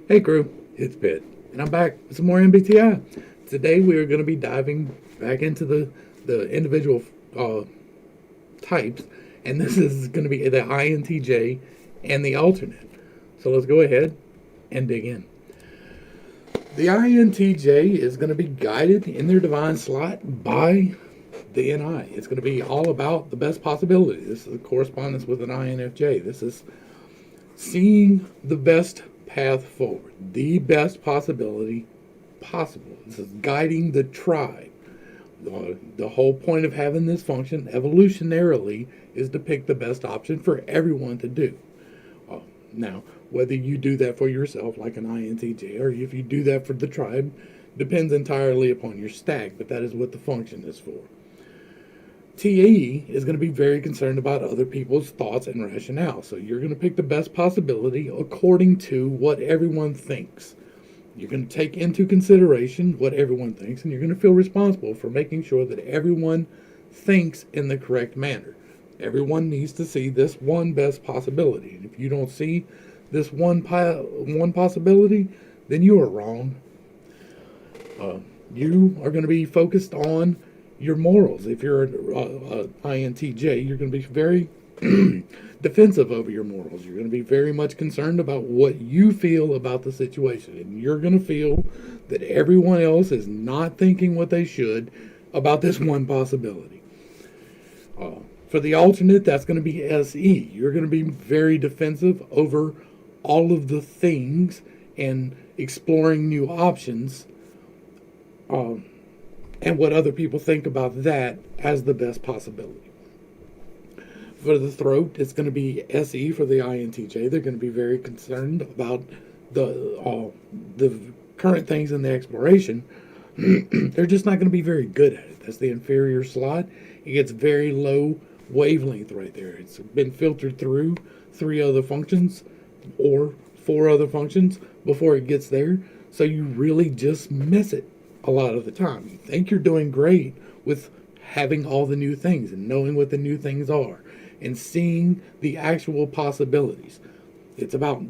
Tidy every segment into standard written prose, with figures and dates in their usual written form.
Hey crew, it's Pitt, and I'm back with some more MBTI. Today we are going to be diving back into the individual uh, types, and this is going to be the INTJ and the alternate. So let's go ahead and dig in. The INTJ is going to be guided in their divine slot by the NI. It's going to be all about the best possibility. This is a correspondence with an INFJ. This is seeing the best path forward, the best possibility possible. This is guiding the tribe. The whole point of having this function evolutionarily is to pick the best option for everyone to do. Now, whether you do that for yourself, like an INTJ, or if you do that for the tribe, depends entirely upon your stack, but that is what the function is for. TE is going to be very concerned about other people's thoughts and rationale. So you're going to pick the best possibility according to what everyone thinks. You're going to take into consideration what everyone thinks, and you're going to feel responsible for making sure that everyone thinks in the correct manner. Everyone needs to see this one best possibility. And if you don't see this one possibility, then you are wrong. You are going to be focused on your morals. If you're an INTJ, you're going to be very defensive over your morals. You're going to be very much concerned about what you feel about the situation. And you're going to feel that everyone else is not thinking what they should about this one possibility. For the alternate, that's going to be SE. You're going to be very defensive over all of the things and exploring new options. And what other people think about that as the best possibility. For the throat, it's going to be SE for the INTJ. They're going to be very concerned about the current things in the exploration. They're just not going to be very good at it. That's the inferior slot. It gets very low wavelength right there. It's been filtered through 3 other functions or 4 other functions before it gets there. So you really just miss it a lot of the time. You think you're doing great with having all the new things and knowing what the new things are and seeing the actual possibilities. It's about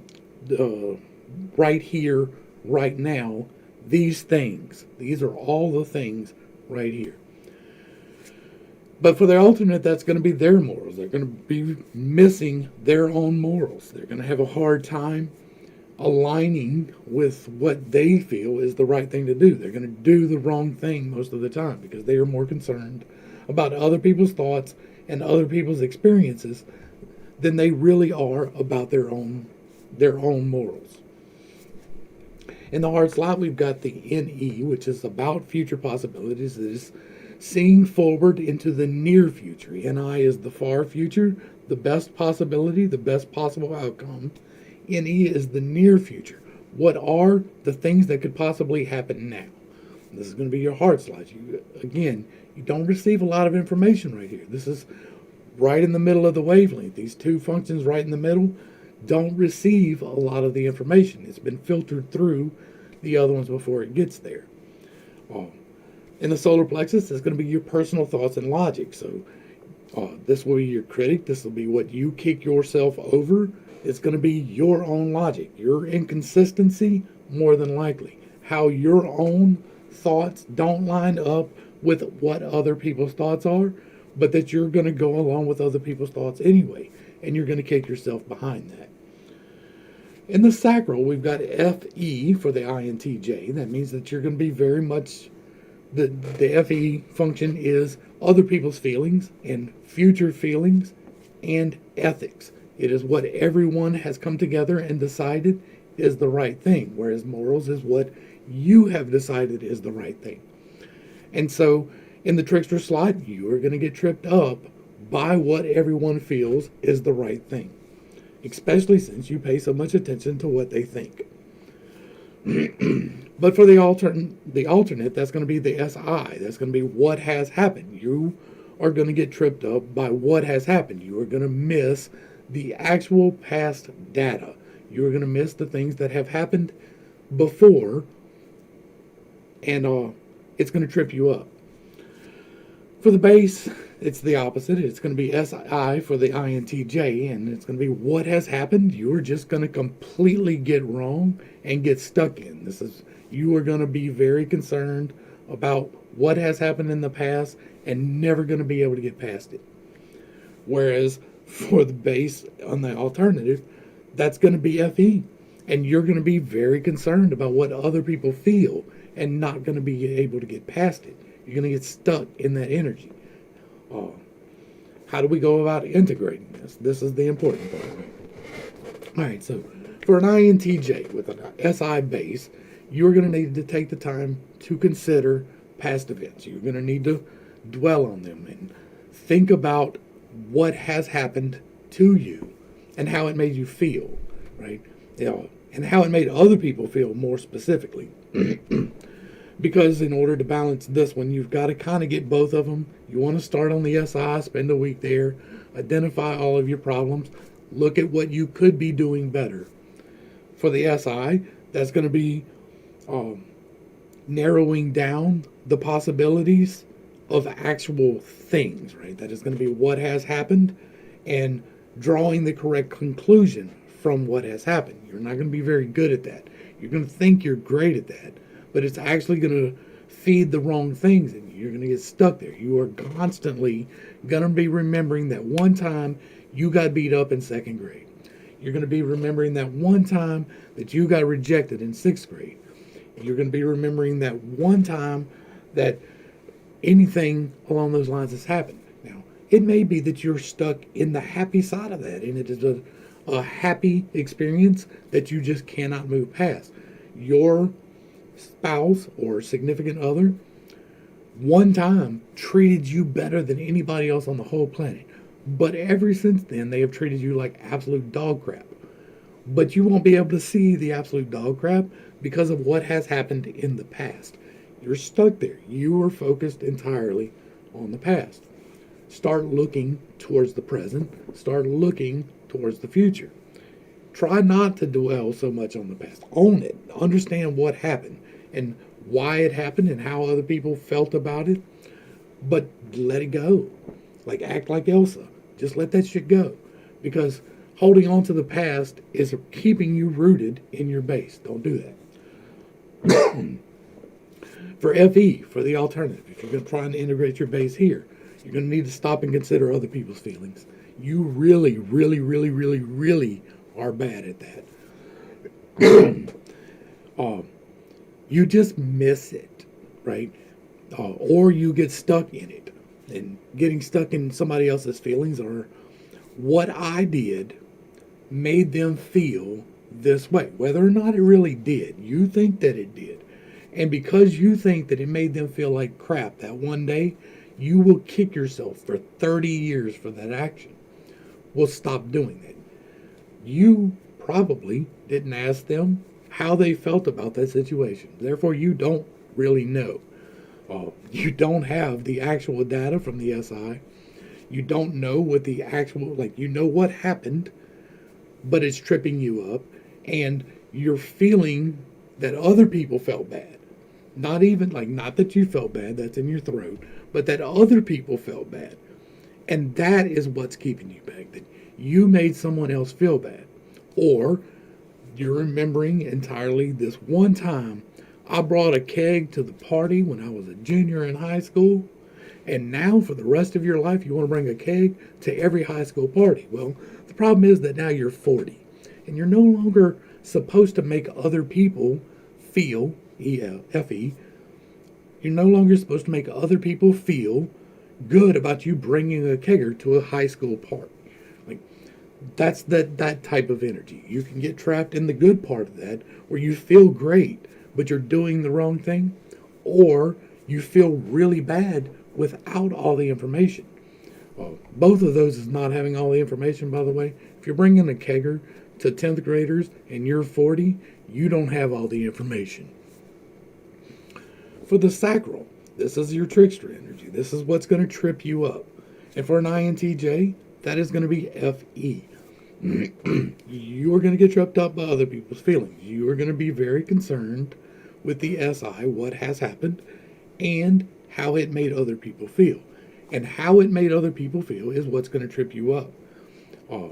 right here, right now, these things. These are all the things right here. But for the alternate, that's going to be their morals. They're going to be missing their own morals. They're going to have a hard time aligning with what they feel is the right thing to do. They're going to do the wrong thing most of the time because they are more concerned about other people's thoughts and other people's experiences than they really are about their own morals. In the hard slot, we've got the NE, which is about future possibilities. It is seeing forward into the near future. NI is the far future, the best possibility, the best possible outcome. NE is the near future. What are the things that could possibly happen now? This is going to be your hard slot. You don't receive a lot of information right here. This is right in the middle of the wavelength. These 2 functions right in the middle don't receive a lot of the information. It's been filtered through the other ones before it gets there. In the solar plexus, it's going to be your personal thoughts and logic. So this will be your critic. This will be what you kick yourself over. It's going to be your own logic, your inconsistency, more than likely. How your own thoughts don't line up with what other people's thoughts are, but that you're going to go along with other people's thoughts anyway, and you're going to kick yourself behind that. In the sacral, we've got FE for the INTJ. That means that you're going to be very much, the FE function is other people's feelings and future feelings and ethics. It is what everyone has come together and decided is the right thing, whereas morals is what you have decided is the right thing. And so in the trickster slot, you are going to get tripped up by what everyone feels is the right thing, especially since you pay so much attention to what they think. But for the alternate, that's going to be the SI. That's going to be what has happened. You are going to get tripped up by what has happened. You are going to miss the actual past data. You're going to miss the things that have happened before, and it's going to trip you up. For the base, it's the opposite. It's going to be SI for the INTJ, and it's going to be what has happened. You are just going to completely get wrong and get stuck in. You are going to be very concerned about what has happened in the past and never going to be able to get past it. Whereas for the base on the alternative, that's going to be FE. And you're going to be very concerned about what other people feel and not going to be able to get past it. You're going to get stuck in that energy. How do we go about integrating this? This is the important part. All right, so for an INTJ with an SI base, you're going to need to take the time to consider past events. You're going to need to dwell on them and think about what has happened to you and how it made you feel, right? And how it made other people feel more specifically. Because in order to balance this one, you've got to kind of get both of them. You want to start on the SI, spend a week there, identify all of your problems, look at what you could be doing better. For the SI, that's going to be narrowing down the possibilities of actual things, right? That is going to be what has happened and drawing the correct conclusion from what has happened. You're not going to be very good at that. You're going to think you're great at that, but it's actually going to feed the wrong things and you're going to get stuck there. You are constantly going to be remembering that one time you got beat up in second grade. You're going to be remembering that one time that you got rejected in sixth grade. You're going to be remembering that one time that anything along those lines has happened. Now, it may be that you're stuck in the happy side of that, and it is a happy experience that you just cannot move past. Your spouse or significant other one time treated you better than anybody else on the whole planet, but ever since then they have treated you like absolute dog crap. But you won't be able to see the absolute dog crap because of what has happened in the past. You're stuck there. You are focused entirely on the past. Start looking towards the present. Start looking towards the future. Try not to dwell so much on the past. Own it. Understand what happened and why it happened and how other people felt about it. But let it go. Like act like Elsa. Just let that shit go. Because holding on to the past is keeping you rooted in your base. Don't do that. For FE, for the alternative, if you're going to try and integrate your base here, you're going to need to stop and consider other people's feelings. You really, really, really, really, really are bad at that. You just miss it, right? Or you get stuck in it. And getting stuck in somebody else's feelings or what I did made them feel this way. Whether or not it really did, you think that it did. And because you think that it made them feel like crap that one day, you will kick yourself for 30 years for that action. Well, stop doing that. You probably didn't ask them how they felt about that situation. Therefore, you don't really know. You don't have the actual data from the SI. You don't know what the actual, you know what happened, but it's tripping you up. And you're feeling that other people felt bad. Not even, not that you felt bad, that's in your throat, but that other people felt bad. And that is what's keeping you back, that you made someone else feel bad. Or you're remembering entirely this one time I brought a keg to the party when I was a junior in high school, and now for the rest of your life you want to bring a keg to every high school party. Well, the problem is that now you're 40, and you're no longer supposed to make other people feel, FE, you're no longer supposed to make other people feel good about you bringing a kegger to a high school party. That's that type of energy. You can get trapped in the good part of that, where you feel great, but you're doing the wrong thing, or you feel really bad without all the information. Well, both of those is not having all the information, by the way. If you're bringing a kegger to 10th graders and you're 40, you don't have all the information. For the sacral, this is your trickster energy. This is what's going to trip you up. And for an INTJ, that is going to be FE. You're going to get tripped up by other people's feelings. You are going to be very concerned with the SI, what has happened, and how it made other people feel. And how it made other people feel is what's going to trip you up. Uh,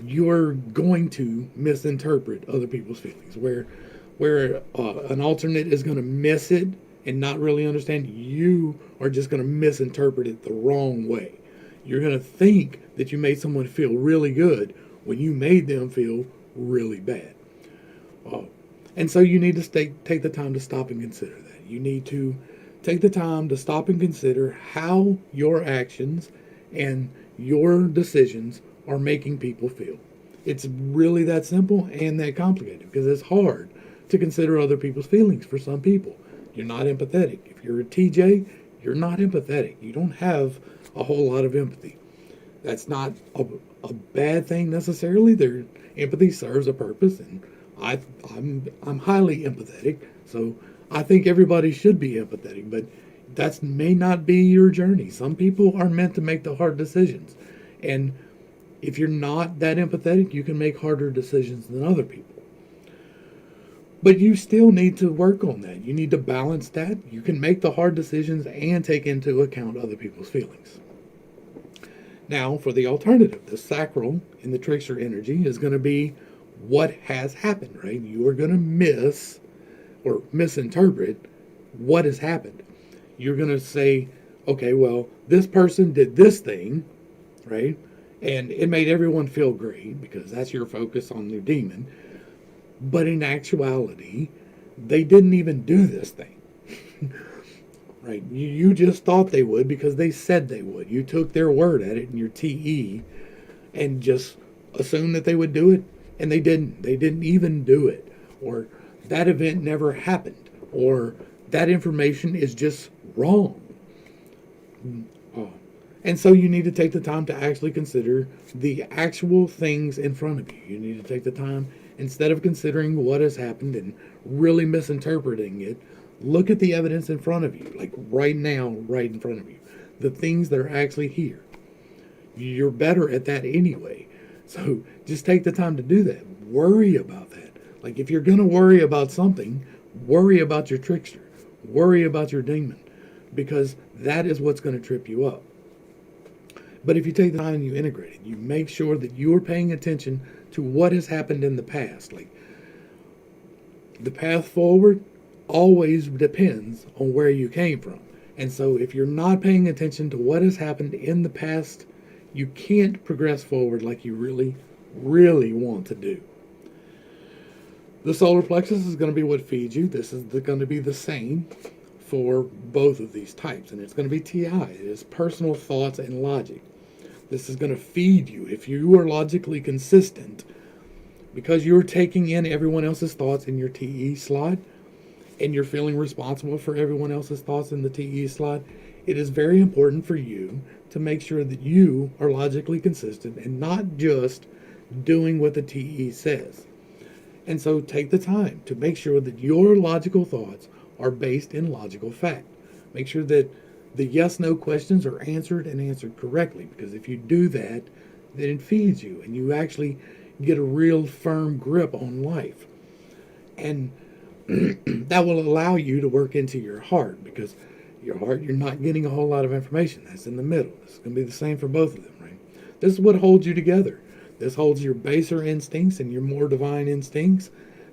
you're going to misinterpret other people's feelings. Where an alternate is going to miss it and not really understand, you are just going to misinterpret it the wrong way. You're going to think that you made someone feel really good when you made them feel really bad. Uh, and so you need to take the time to stop and consider that. You need to take the time to stop and consider how your actions and your decisions are making people feel. It's really that simple and that complicated because it's hard to consider other people's feelings for some people. You're not empathetic. If you're a TJ, you're not empathetic. You don't have a whole lot of empathy. That's not a bad thing necessarily. Their empathy serves a purpose, and I'm highly empathetic, so I think everybody should be empathetic, but that may not be your journey. Some people are meant to make the hard decisions, and if you're not that empathetic, you can make harder decisions than other people. But you still need to work on that. You need to balance that. You can make the hard decisions and take into account other people's feelings. Now, for the alternative, the sacral in the trickster energy is going to be what has happened, right? You are going to miss or misinterpret what has happened. You're going to say, okay, well, this person did this thing, right? And it made everyone feel great because that's your focus on their demon. But in actuality, they didn't even do this thing. Right? You just thought they would because they said they would. You took their word at it in your TE and just assumed that they would do it, and they didn't. They didn't even do it. Or that event never happened. Or that information is just wrong. And so you need to take the time to actually consider the actual things in front of you. You need to take the time, instead of considering what has happened and really misinterpreting it, look at the evidence in front of you, like right now, right in front of you. The things that are actually here. You're better at that anyway. So just take the time to do that. Worry about that. Like if you're going to worry about something, worry about your trickster. Worry about your demon. Because that is what's going to trip you up. But if you take the time and you integrate it, you make sure that you are paying attention to what has happened in the past. Like the path forward always depends on where you came from. And so if you're not paying attention to what has happened in the past, you can't progress forward like you really, really want to do. The solar plexus is going to be what feeds you. This is going to be the same for both of these types. And it's going to be TI. It is personal thoughts and logic. This is going to feed you. If you are logically consistent, because you're taking in everyone else's thoughts in your TE slot, and you're feeling responsible for everyone else's thoughts in the TE slot, it is very important for you to make sure that you are logically consistent and not just doing what the TE says. And so take the time to make sure that your logical thoughts are based in logical fact. Make sure that the yes-no questions are answered and answered correctly, because if you do that, then it feeds you and you actually get a real firm grip on life. And that will allow you to work into your heart, because your heart, you're not getting a whole lot of information. That's in the middle. It's going to be the same for both of them, right? This is what holds you together. This holds your baser instincts and your more divine instincts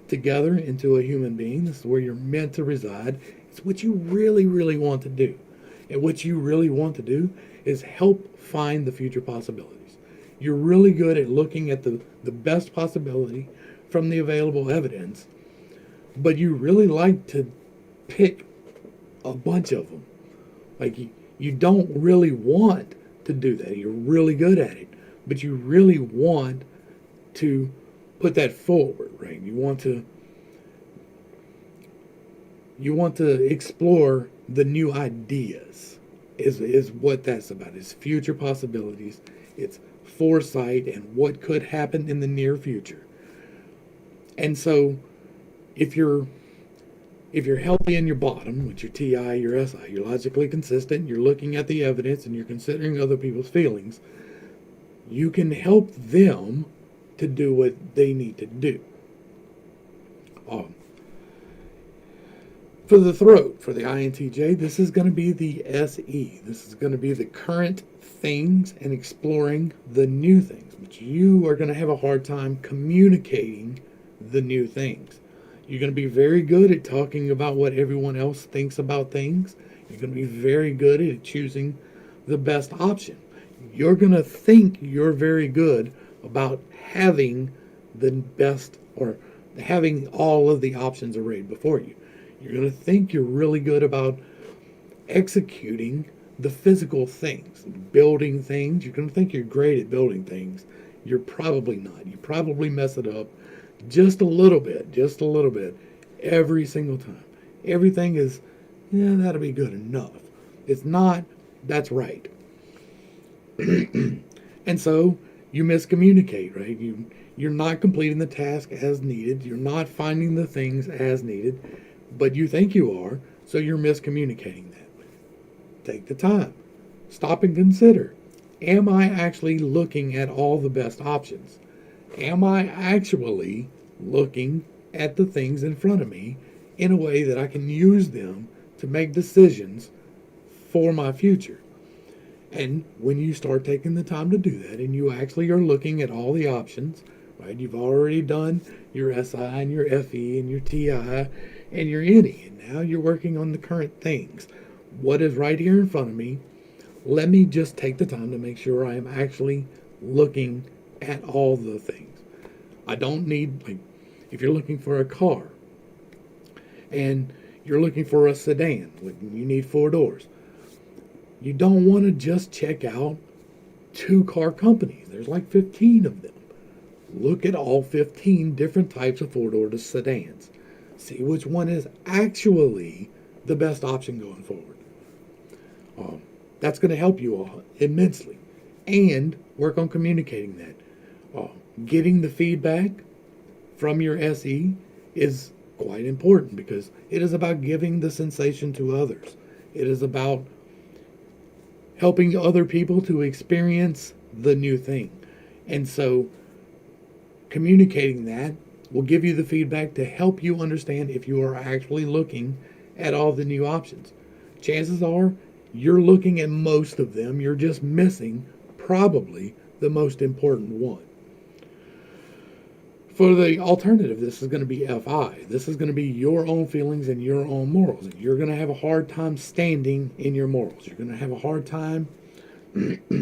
together into a human being. This is where you're meant to reside. It's what you really, really want to do. And what you really want to do is help find the future possibilities. You're really good at looking at the best possibility from the available evidence, but you really like to pick a bunch of them. Like you don't really want to do that. You're really good at it, but you really want to put that forward, right? You want to explore the new ideas is what that's about. It's future possibilities. It's foresight and what could happen in the near future. And so if you're healthy in your bottom, with your TI, your SI, you're logically consistent, you're looking at the evidence and you're considering other people's feelings, you can help them to do what they need to do. For the throat, for the INTJ, this is going to be the SE. This is going to be the current things and exploring the new things. But you are going to have a hard time communicating the new things. You're going to be very good at talking about what everyone else thinks about things. You're going to be very good at choosing the best option. You're going to think you're very good about having the best or having all of the options arrayed before you. You're going to think you're really good about executing the physical things, building things. You're going to think you're great at building things. You're probably not. You probably mess it up just a little bit, every single time. Everything is, yeah, that'll be good enough. It's not, that's right. And so you miscommunicate, right? You're not completing the task as needed. You're not finding the things as needed, but you think you are, so you're miscommunicating that. Take the time. Stop and consider. Am I actually looking at all the best options? Am I actually looking at the things in front of me in a way that I can use them to make decisions for my future? And when you start taking the time to do that and you actually are looking at all the options, right? You've already done your SI and your FE and your TI and your NE, and now you're working on the current things. What is right here in front of me? Let me just take the time to make sure I am actually looking at all the things. I don't need, like, if you're looking for a car and you're looking for a sedan, like you need 4 doors, you don't want to just check out 2 car companies. There's like 15 of them. Look at all 15 different types of 4-door sedans. See which one is actually the best option going forward. That's going to help you all immensely. And work on communicating that. Getting the feedback from your SE is quite important because it is about giving the sensation to others. It is about helping other people to experience the new thing. And so communicating that will give you the feedback to help you understand if you are actually looking at all the new options. Chances are you're looking at most of them. You're just missing probably the most important one. For the alternative, this is going to be FI. This is going to be your own feelings and your own morals. And you're going to have a hard time standing in your morals. You're going to have a hard time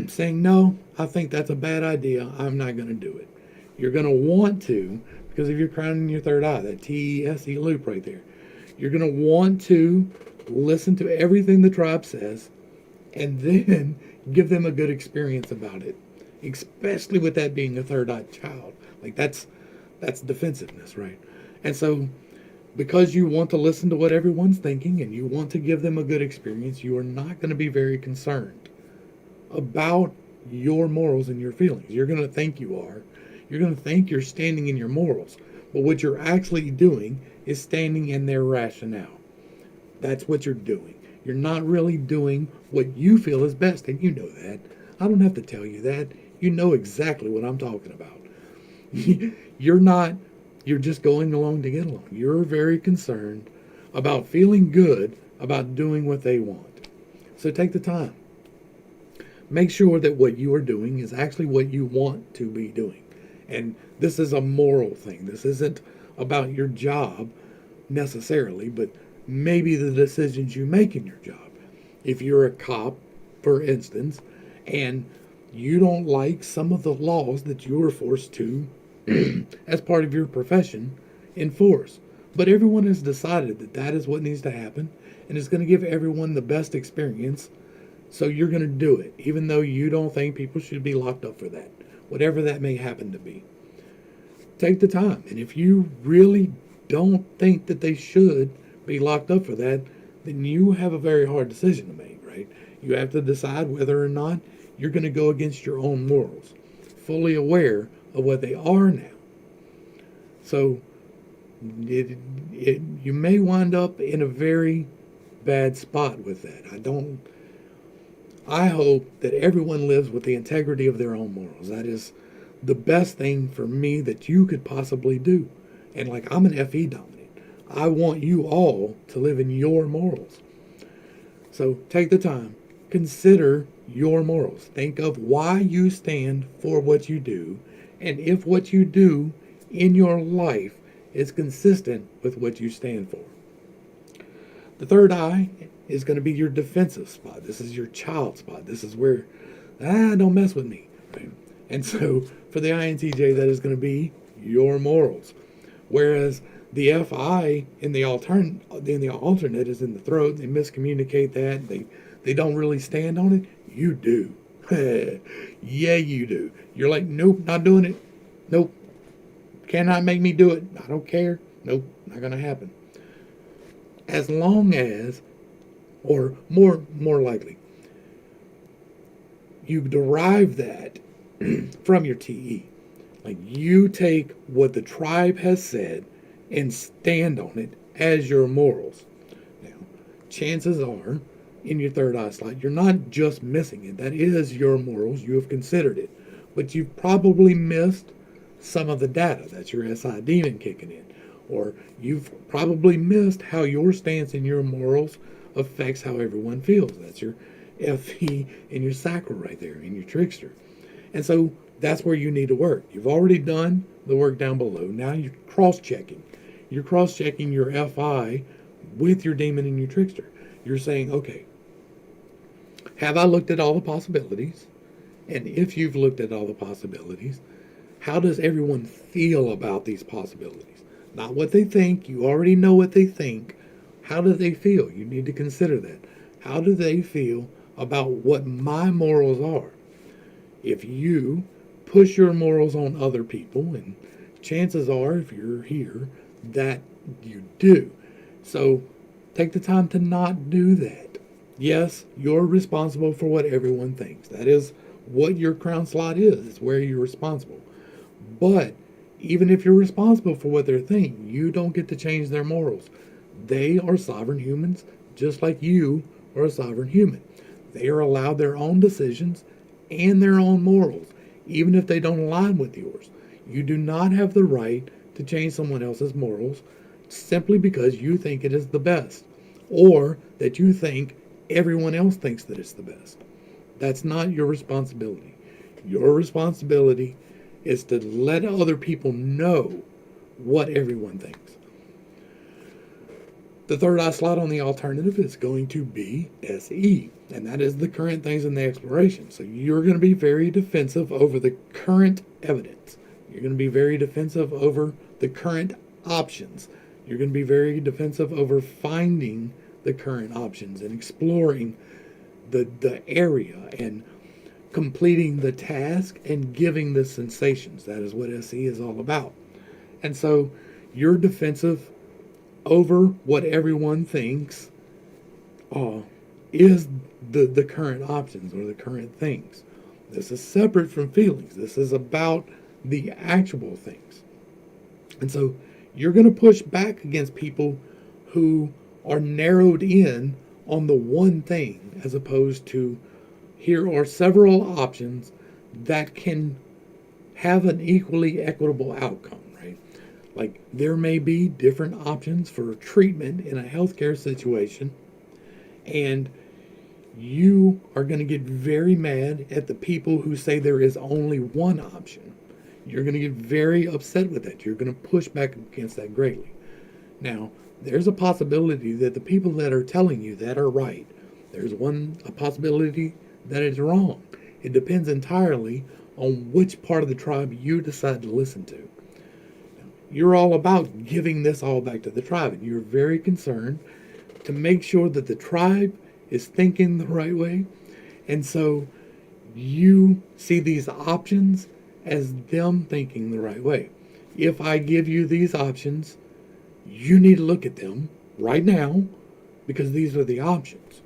saying, no, I think that's a bad idea. I'm not going to do it. You're going to want to, because of your crown in your third eye, that TESE loop right there. You're going to want to listen to everything the tribe says and then give them a good experience about it, especially with that being a third-eye child. Like that's defensiveness, right? And so because you want to listen to what everyone's thinking and you want to give them a good experience, you are not going to be very concerned about your morals and your feelings. You're going to think you are. You're going to think you're standing in your morals. But what you're actually doing is standing in their rationale. That's what you're doing. You're not really doing what you feel is best, and you know that. I don't have to tell you that. You know exactly what I'm talking about. You're just going along to get along. You're very concerned about feeling good about doing what they want. So take the time. Make sure that what you are doing is actually what you want to be doing. And this is a moral thing. This isn't about your job necessarily, but maybe the decisions you make in your job. If you're a cop, for instance, and you don't like some of the laws that you are forced to, as part of your profession, enforce. But everyone has decided that that is what needs to happen, and it's going to give everyone the best experience, so you're going to do it, even though you don't think people should be locked up for that, whatever that may happen to be. Take the time, and if you really don't think that they should be locked up for that, then you have a very hard decision to make, right? You have to decide whether or not you're going to go against your own morals, fully aware of what they are now. So you may wind up in a very bad spot with that. I hope that everyone lives with the integrity of their own morals. That is the best thing for me that you could possibly do. And like, I'm an FE dominant. I want you all to live in your morals. So take the time, consider your morals. Think of why you stand for what you do, and if what you do in your life is consistent with what you stand for. The third eye is going to be your defensive spot. This is your child spot. This is where, don't mess with me. Right? And so for the INTJ, that is going to be your morals. Whereas the FI in the alternate is in the throat. They miscommunicate that. They don't really stand on it. You do. Yeah, you do. You're like, nope, not doing it. Nope. Cannot make me do it. I don't care. Nope, not going to happen. As long as, or more likely, you derive that from your TE. Like you take what the tribe has said and stand on it as your morals. Now, chances are, in your third eye slot, you're not just missing it. That is your morals. You have considered it. But you've probably missed some of the data. That's your SI demon kicking in. Or you've probably missed how your stance in your morals affects how everyone feels. That's your FE and your sacral right there, and your trickster. And so that's where you need to work. You've already done the work down below. Now you're cross-checking. You're cross-checking your FI with your demon and your trickster. You're saying, okay, have I looked at all the possibilities? And if you've looked at all the possibilities, how does everyone feel about these possibilities? Not what they think. You already know what they think. How do they feel? You need to consider that. How do they feel about what my morals are? If you push your morals on other people, and chances are, if you're here, that you do. So take the time to not do that. Yes, you're responsible for what everyone thinks. That is what your crown slot is. It's where you're responsible. But even if you're responsible for what they're thinking, you don't get to change their morals. They are sovereign humans, just like you are a sovereign human. They are allowed their own decisions and their own morals, even if they don't align with yours. You do not have the right to change someone else's morals simply because you think it is the best, or that you think everyone else thinks that it's the best. That's not your responsibility. Your responsibility is to let other people know what everyone thinks. The third eye slot on the alternative is going to be SE, and that is the current things in the exploration. So you're going to be very defensive over the current evidence. You're going to be very defensive over the current options. You're going to be very defensive over finding the current options and exploring the area and completing the task and giving the sensations. That is what SE is all about. And so you're defensive over what everyone thinks is the current options or the current things. This is separate from feelings. This is about the actual things. And so you're going to push back against people who are narrowed in on the one thing, as opposed to here are several options that can have an equally equitable outcome, right? Like there may be different options for treatment in a healthcare situation, and you are going to get very mad at the people who say there is only one option. You're going to get very upset with that. You're going to push back against that greatly. Now, there's a possibility that the people that are telling you that are right. There's a possibility that is wrong. It depends entirely on which part of the tribe you decide to listen to. You're all about giving this all back to the tribe, and you're very concerned to make sure that the tribe is thinking the right way. And so you see these options as them thinking the right way. If I give you these options, you need to look at them right now because these are the options.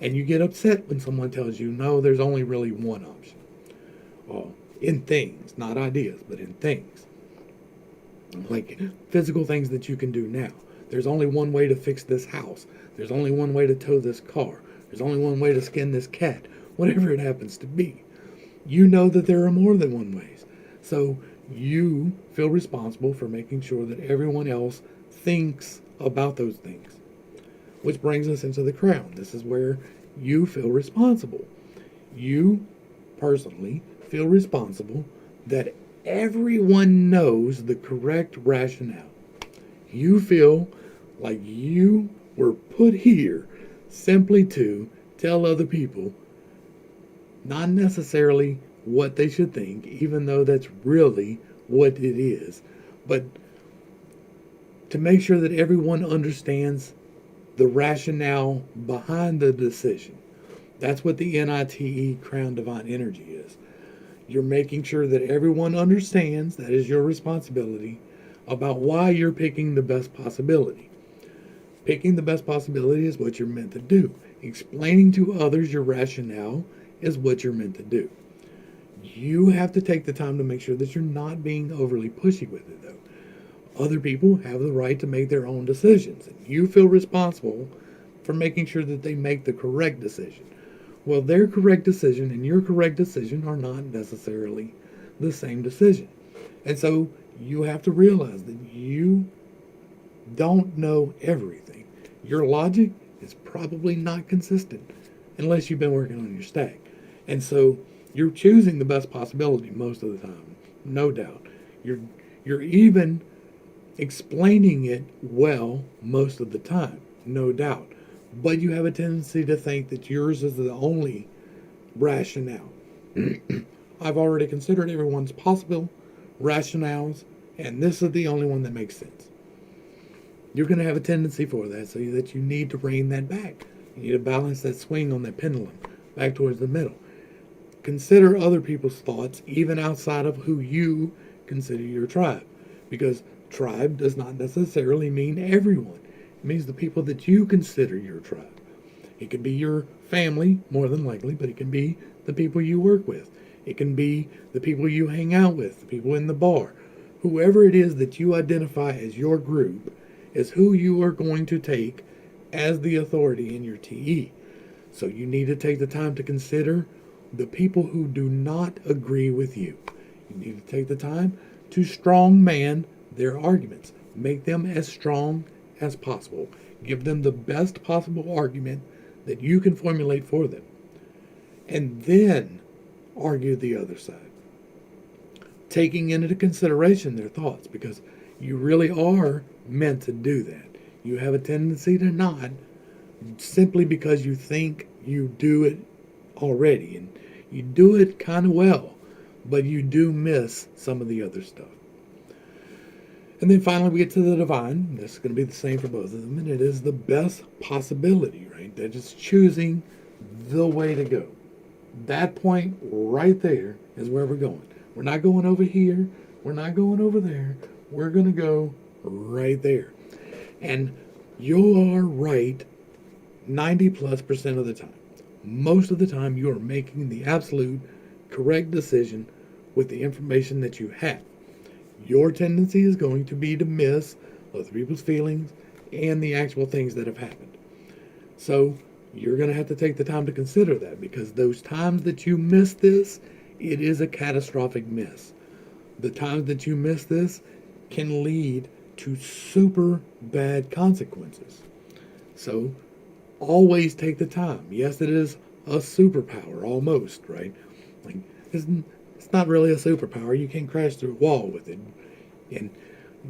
And you get upset when someone tells you, no, there's only really one option. In things, not ideas, but in things. Like physical things that you can do now. There's only one way to fix this house. There's only one way to tow this car. There's only one way to skin this cat. Whatever it happens to be. You know that there are more than one ways. So you feel responsible for making sure that everyone else thinks about those things. Which brings us into the crown. This is where you feel responsible. You personally feel responsible that everyone knows the correct rationale. You feel like you were put here simply to tell other people not necessarily what they should think, even though that's really what it is, but to make sure that everyone understands the rationale behind the decision. That's what the NITE Crown Divine Energy is. You're making sure that everyone understands, that is your responsibility, about why you're picking the best possibility. Picking the best possibility is what you're meant to do. Explaining to others your rationale is what you're meant to do. You have to take the time to make sure that you're not being overly pushy with it, though. Other people have the right to make their own decisions, and you feel responsible for making sure that they make the correct decision. Well, their correct decision and your correct decision are not necessarily the same decision. And so you have to realize that you don't know everything. Your logic is probably not consistent unless you've been working on your stack. And so you're choosing the best possibility most of the time, no doubt. You're even explaining it well most of the time, no doubt. But you have a tendency to think that yours is the only rationale. I've already considered everyone's possible rationales, and this is the only one that makes sense. You're going to have a tendency for that, so that you need to rein that back. You need to balance that swing on that pendulum back towards the middle. Consider other people's thoughts, even outside of who you consider your tribe, because tribe does not necessarily mean everyone. It means the people that you consider your tribe. It can be your family, more than likely, but it can be the people you work with. It can be the people you hang out with, the people in the bar. Whoever it is that you identify as your group is who you are going to take as the authority in your TE. So you need to take the time to consider the people who do not agree with you. You need to take the time to strong man their arguments. Make them as strong as possible. Give them the best possible argument that you can formulate for them. And then argue the other side. Taking into consideration their thoughts, because you really are meant to do that. You have a tendency to not, simply because you think you do it already. And you do it kind of well, but you do miss some of the other stuff. And then finally we get to the divine. This is going to be the same for both of them, and it is the best possibility, right? They're just choosing the way to go. That point right there is where we're going. We're not going over here. We're not going over there. We're going to go right there. And you are right 90+% of the time. Most of the time you are making the absolute correct decision with the information that you have. Your tendency is going to be to miss other people's feelings and the actual things that have happened. So you're going to have to take the time to consider that, because those times that you miss this, it is a catastrophic miss. The times that you miss this can lead to super bad consequences. So always take the time. Yes, it is a superpower, almost, right? Like, it's not really a superpower. You can't crash through a wall with it. And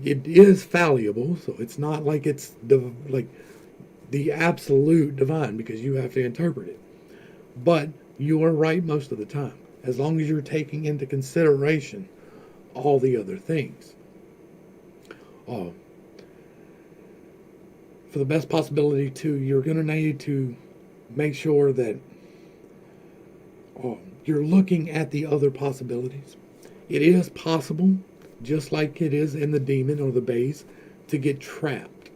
it is fallible, so it's not like it's like the absolute divine, because you have to interpret it. But you are right most of the time, as long as you're taking into consideration all the other things. For the best possibility too, you're going to need to make sure that you're looking at the other possibilities. It is possible, just like it is in the demon or the base, to get trapped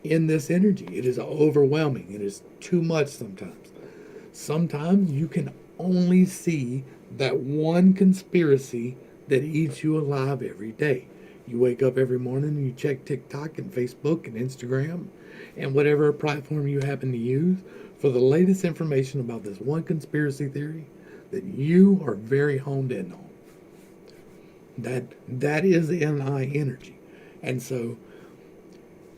in this energy. It is overwhelming. It is too much sometimes. Sometimes you can only see that one conspiracy that eats you alive every day. You wake up every morning and you check TikTok and Facebook and Instagram and whatever platform you happen to use for the latest information about this one conspiracy theory that you are very honed in on. That is the NI energy. And so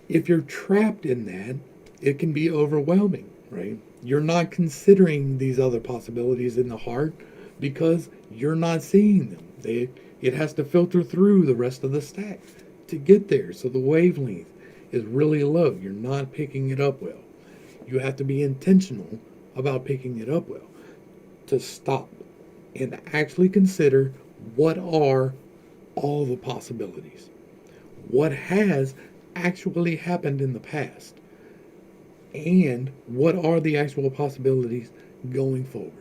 If you're trapped in that, it can be overwhelming, right? You're not considering these other possibilities in the heart because you're not seeing them. It has to filter through the rest of the stack to get there. So the wavelength is really low. You're not picking it up well. You have to be intentional about picking it up well to stop and actually consider what are all the possibilities. What has actually happened in the past? And what are the actual possibilities going forward?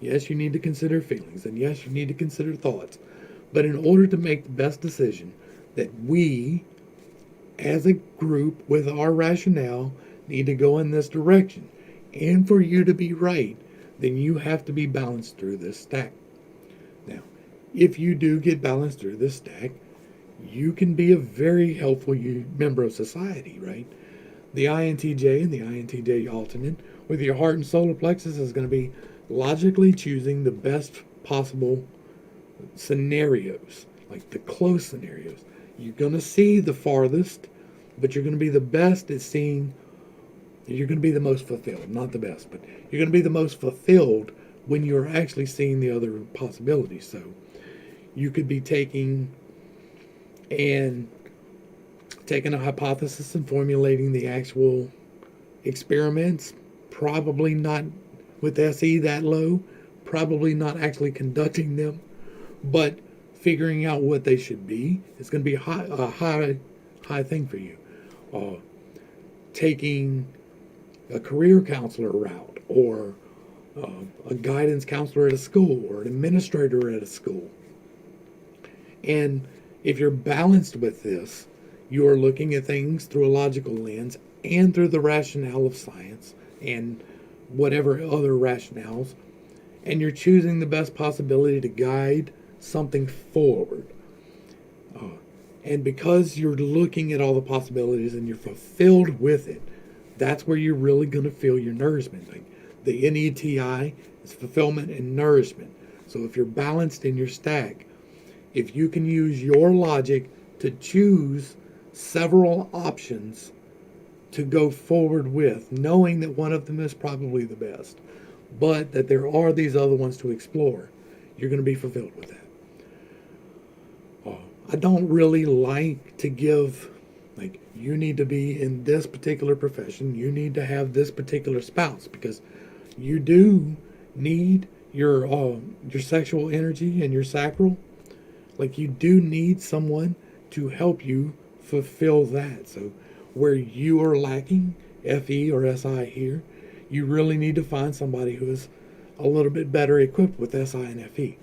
Yes, you need to consider feelings, and yes, you need to consider thoughts. But in order to make the best decision that we, as a group with our rationale, need to go in this direction, and for you to be right, then you have to be balanced through this stack. Now, if you do get balanced through this stack, you can be a very helpful member of society, right? The INTJ and the INTJ alternate with your heart and solar plexus is going to be logically choosing the best possible scenarios, like the close scenarios. You're going to see the farthest, but you're going to be the best at seeing. You're going to be the most fulfilled, not the best, but you're going to be the most fulfilled when you're actually seeing the other possibilities. So you could be taking a hypothesis and formulating the actual experiments, probably not with SE that low, probably not actually conducting them, but figuring out what they should be. It's going to be a high thing for you. Taking a career counselor route, or a guidance counselor at a school, or an administrator at a school. And if you're balanced with this, you are looking at things through a logical lens and through the rationale of science and whatever other rationales, and you're choosing the best possibility to guide something forward. And because you're looking at all the possibilities and you're fulfilled with it, that's where you're really going to feel your nourishment. Like the NETI is fulfillment and nourishment. So if you're balanced in your stack, if you can use your logic to choose several options to go forward with, knowing that one of them is probably the best, but that there are these other ones to explore, you're going to be fulfilled with that. I don't really like to give, like, you need to be in this particular profession, you need to have this particular spouse, because you do need your sexual energy and your sacral. Like, you do need someone to help you fulfill that. So where you are lacking FE or SI here, you really need to find somebody who is a little bit better equipped with SI and FE,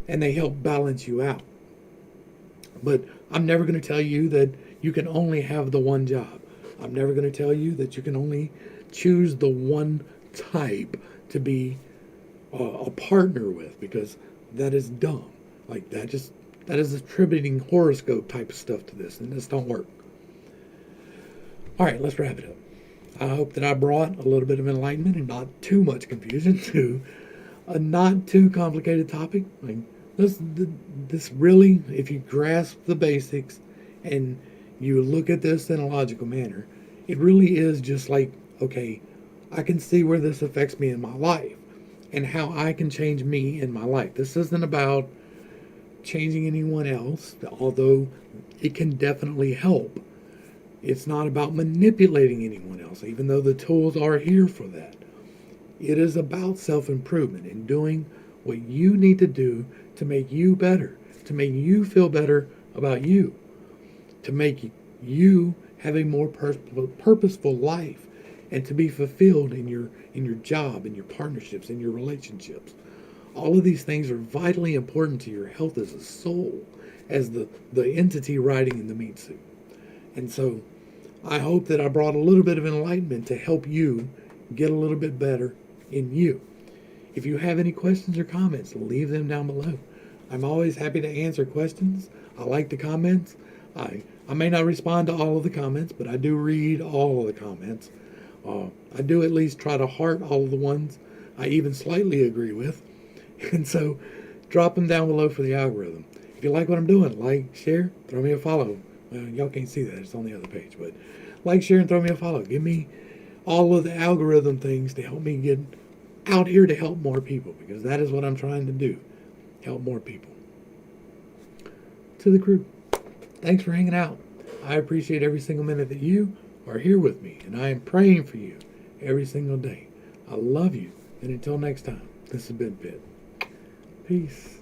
and they help balance you out. But I'm never going to tell you that you can only have the one job. I'm never going to tell you that you can only choose the one type to be a partner with, because that is dumb. Like, that is attributing horoscope type of stuff to this, and this don't work. All right, let's wrap it up. I hope that I brought a little bit of enlightenment and not too much confusion to a not too complicated topic. Like, this really, if you grasp the basics and you look at this in a logical manner, it really is just like, okay, I can see where this affects me in my life and how I can change me in my life. This isn't about changing anyone else, although it can definitely help. It's not about manipulating anyone else, even though the tools are here for that. It is about self-improvement and doing what you need to do to make you better, to make you feel better about you, to make you have a more purposeful life, and to be fulfilled in your job, in your partnerships, in your relationships. All of these things are vitally important to your health as a soul, as the entity riding in the meat suit. And so I hope that I brought a little bit of enlightenment to help you get a little bit better in you. If you have any questions or comments, leave them down below. I'm always happy to answer questions. I like the comments. I may not respond to all of the comments, but I do read all of the comments. I do at least try to heart all of the ones I even slightly agree with. And so drop them down below for the algorithm. If you like what I'm doing, like, share, throw me a follow. Y'all can't see that. It's on the other page. But like, share, and throw me a follow. Give me all of the algorithm things to help me get out here to help more people, because that is what I'm trying to do. Help more people. To the crew, thanks for hanging out. I appreciate every single minute that you are here with me, and I am praying for you every single day. I love you, and until next time, this has been Pitt. Peace.